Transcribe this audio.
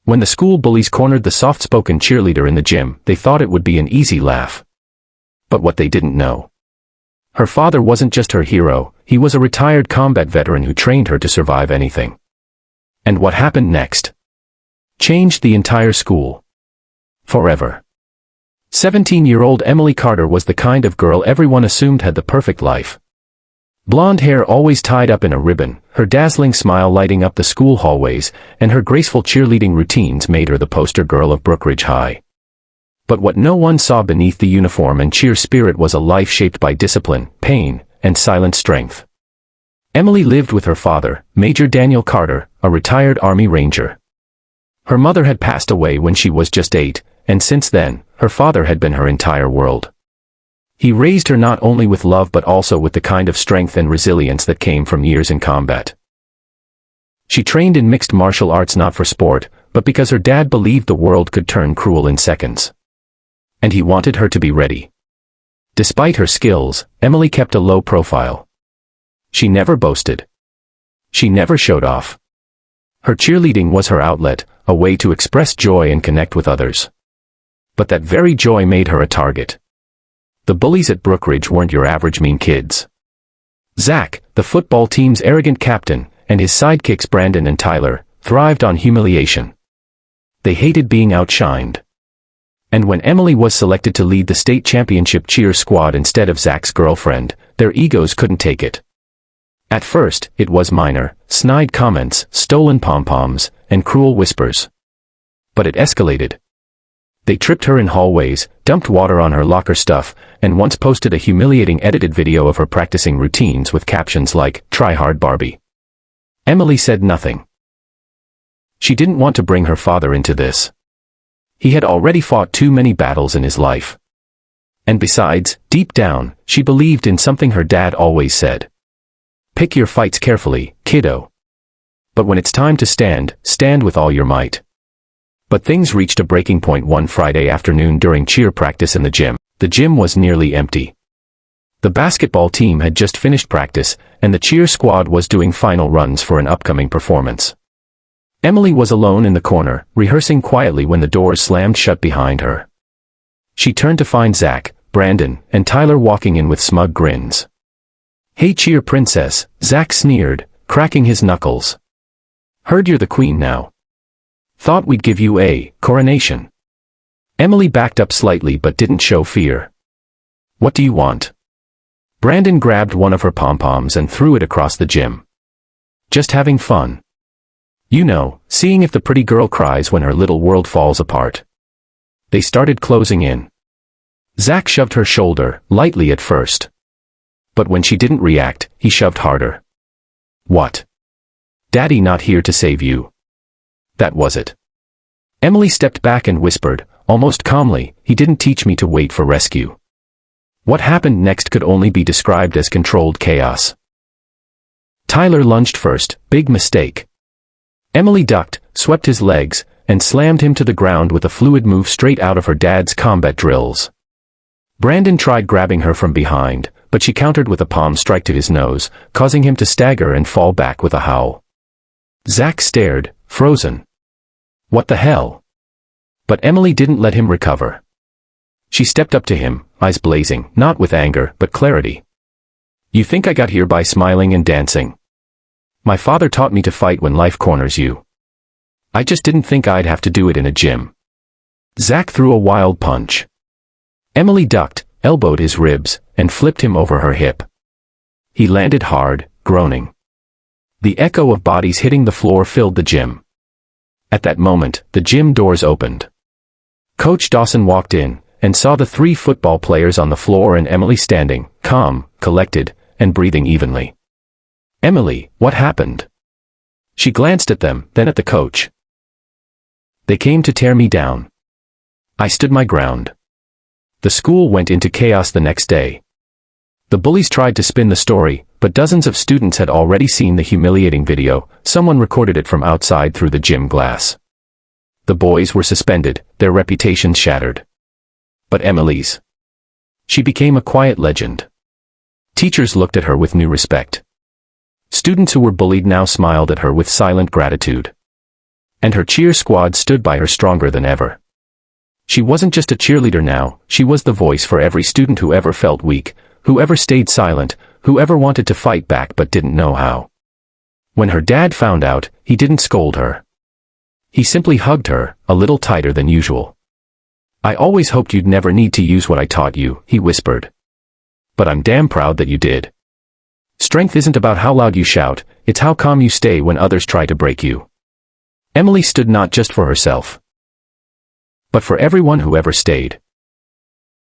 When the school bullies cornered the soft-spoken cheerleader in the gym, they thought it would be an easy laugh. But what they didn't know. Her father wasn't just her hero, he was a retired combat veteran who trained her to survive anything. And what happened next changed the entire school. Forever. 17-year-old Emily Carter was the kind of girl everyone assumed had the perfect life. Blonde hair always tied up in a ribbon, her dazzling smile lighting up the school hallways, and her graceful cheerleading routines made her the poster girl of Brookridge High. But what no one saw beneath the uniform and cheer spirit was a life shaped by discipline, pain, and silent strength. Emily lived with her father, Major Daniel Carter, a retired Army Ranger. Her mother had passed away when she was just 8, and since then, her father had been her entire world. He raised her not only with love but also with the kind of strength and resilience that came from years in combat. She trained in mixed martial arts not for sport, but because her dad believed the world could turn cruel in seconds. And he wanted her to be ready. Despite her skills, Emily kept a low profile. She never boasted. She never showed off. Her cheerleading was her outlet, a way to express joy and connect with others. But that very joy made her a target. The bullies at Brookridge weren't your average mean kids. Zach, the football team's arrogant captain, and his sidekicks Brandon and Tyler, thrived on humiliation. They hated being outshined. And when Emily was selected to lead the state championship cheer squad instead of Zach's girlfriend, their egos couldn't take it. At first, it was minor, snide comments, stolen pom-poms, and cruel whispers. But it escalated. They tripped her in hallways, dumped water on her locker stuff, and once posted a humiliating edited video of her practicing routines with captions like, "Try hard Barbie." Emily said nothing. She didn't want to bring her father into this. He had already fought too many battles in his life. And besides, deep down, she believed in something her dad always said. Pick your fights carefully, kiddo. But when it's time to stand, stand with all your might. But things reached a breaking point one Friday afternoon during cheer practice in the gym. The gym was nearly empty. The basketball team had just finished practice, and the cheer squad was doing final runs for an upcoming performance. Emily was alone in the corner, rehearsing quietly when the doors slammed shut behind her. She turned to find Zach, Brandon, and Tyler walking in with smug grins. "Hey cheer princess," Zach sneered, cracking his knuckles. "Heard you're the queen now. Thought we'd give you a coronation." Emily backed up slightly but didn't show fear. "What do you want?" Brandon grabbed one of her pom-poms and threw it across the gym. "Just having fun. You know, seeing if the pretty girl cries when her little world falls apart." They started closing in. Zach shoved her shoulder, lightly at first. But when she didn't react, he shoved harder. "What? Daddy not here to save you?" That was it. Emily stepped back and whispered, almost calmly, "He didn't teach me to wait for rescue." What happened next could only be described as controlled chaos. Tyler lunged first, big mistake. Emily ducked, swept his legs, and slammed him to the ground with a fluid move straight out of her dad's combat drills. Brandon tried grabbing her from behind, but she countered with a palm strike to his nose, causing him to stagger and fall back with a howl. Zach stared, frozen. What the hell? But Emily didn't let him recover. She stepped up to him, eyes blazing, not with anger, but clarity. "You think I got here by smiling and dancing? My father taught me to fight when life corners you. I just didn't think I'd have to do it in a gym." Zach threw a wild punch. Emily ducked, elbowed his ribs, and flipped him over her hip. He landed hard, groaning. The echo of bodies hitting the floor filled the gym. At that moment, the gym doors opened. Coach Dawson walked in, and saw the 3 football players on the floor and Emily standing, calm, collected, and breathing evenly. "Emily, what happened?" She glanced at them, then at the coach. "They came to tear me down. I stood my ground." The school went into chaos the next day. The bullies tried to spin the story, but dozens of students had already seen the humiliating video. Someone recorded it from outside through the gym glass. The boys were suspended, their reputations shattered. But Emily's? She became a quiet legend. Teachers looked at her with new respect. Students who were bullied now smiled at her with silent gratitude. And her cheer squad stood by her stronger than ever. She wasn't just a cheerleader now, she was the voice for every student who ever felt weak, who ever stayed silent, who ever wanted to fight back but didn't know how. When her dad found out, he didn't scold her. He simply hugged her, a little tighter than usual. "I always hoped you'd never need to use what I taught you," he whispered. "But I'm damn proud that you did. Strength isn't about how loud you shout, it's how calm you stay when others try to break you." Emily stood not just for herself, but for everyone who ever stayed.